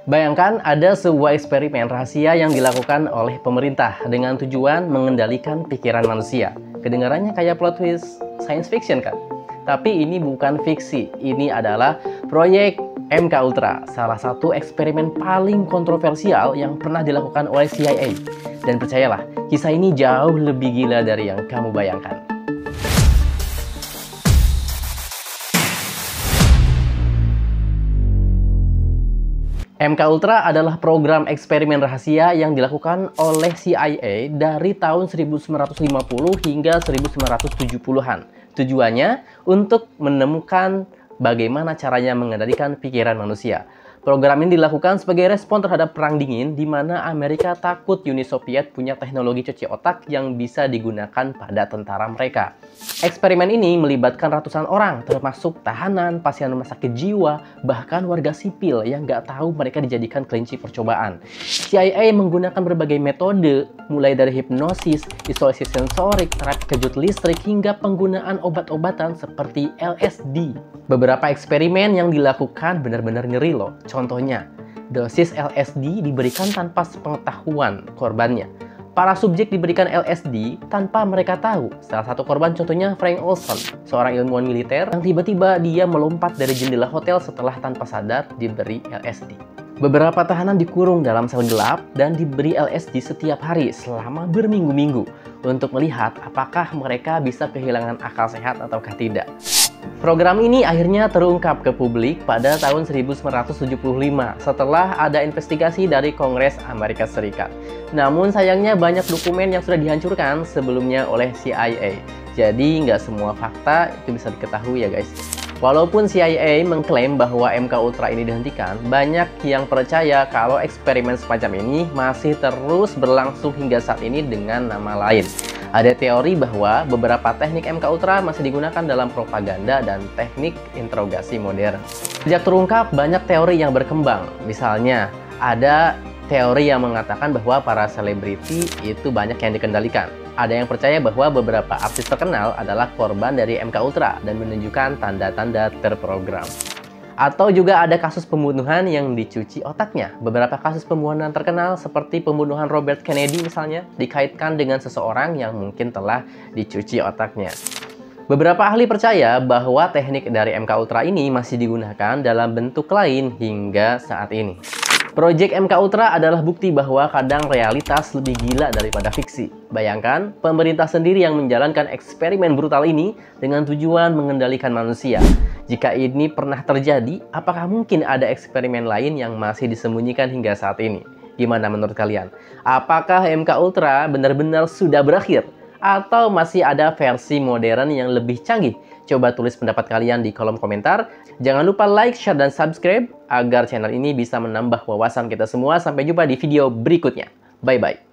Bayangkan ada sebuah eksperimen rahasia yang dilakukan oleh pemerintah dengan tujuan mengendalikan pikiran manusia. Kedengarannya kayak plot twist science fiction kan? Tapi ini bukan fiksi, ini adalah proyek MK Ultra, salah satu eksperimen paling kontroversial yang pernah dilakukan oleh CIA. Dan percayalah, kisah ini jauh lebih gila dari yang kamu bayangkan. MK Ultra adalah program eksperimen rahasia yang dilakukan oleh CIA dari tahun 1950 hingga 1970-an. Tujuannya untuk menemukan bagaimana caranya mengendalikan pikiran manusia. Program ini dilakukan sebagai respon terhadap Perang Dingin, di mana Amerika takut Uni Soviet punya teknologi cuci otak yang bisa digunakan pada tentara mereka. Eksperimen ini melibatkan ratusan orang, termasuk tahanan, pasien rumah sakit jiwa, bahkan warga sipil yang nggak tahu mereka dijadikan kelinci percobaan. CIA menggunakan berbagai metode, mulai dari hipnosis, isolasi sensorik, terapi kejut listrik, hingga penggunaan obat-obatan seperti LSD. Beberapa eksperimen yang dilakukan benar-benar ngeri loh. Contohnya, dosis LSD diberikan tanpa sepengetahuan korbannya. Para subjek diberikan LSD tanpa mereka tahu. Salah satu korban contohnya Frank Olson, seorang ilmuwan militer yang tiba-tiba dia melompat dari jendela hotel setelah tanpa sadar diberi LSD. Beberapa tahanan dikurung dalam sel gelap dan diberi LSD setiap hari selama berminggu-minggu untuk melihat apakah mereka bisa kehilangan akal sehat ataukah tidak. Program ini akhirnya terungkap ke publik pada tahun 1975 setelah ada investigasi dari Kongres Amerika Serikat. Namun sayangnya banyak dokumen yang sudah dihancurkan sebelumnya oleh CIA. Jadi nggak semua fakta itu bisa diketahui ya guys. Walaupun CIA mengklaim bahwa MK Ultra ini dihentikan, banyak yang percaya kalau eksperimen semacam ini masih terus berlangsung hingga saat ini dengan nama lain. Ada teori bahwa beberapa teknik MK Ultra masih digunakan dalam propaganda dan teknik interogasi modern. Sejak terungkap, banyak teori yang berkembang. Misalnya, ada teori yang mengatakan bahwa para selebriti itu banyak yang dikendalikan. Ada yang percaya bahwa beberapa artis terkenal adalah korban dari MK Ultra dan menunjukkan tanda-tanda terprogram. Atau juga ada kasus pembunuhan yang dicuci otaknya. Beberapa kasus pembunuhan terkenal seperti pembunuhan Robert Kennedy misalnya dikaitkan dengan seseorang yang mungkin telah dicuci otaknya. Beberapa ahli percaya bahwa teknik dari MK Ultra ini masih digunakan dalam bentuk lain hingga saat ini. Proyek MK Ultra adalah bukti bahwa kadang realitas lebih gila daripada fiksi. Bayangkan, pemerintah sendiri yang menjalankan eksperimen brutal ini dengan tujuan mengendalikan manusia. Jika ini pernah terjadi, apakah mungkin ada eksperimen lain yang masih disembunyikan hingga saat ini? Gimana menurut kalian? Apakah MK Ultra benar-benar sudah berakhir? Atau masih ada versi modern yang lebih canggih? Coba tulis pendapat kalian di kolom komentar. Jangan lupa like, share, dan subscribe agar channel ini bisa menambah wawasan kita semua. Sampai jumpa di video berikutnya. Bye-bye.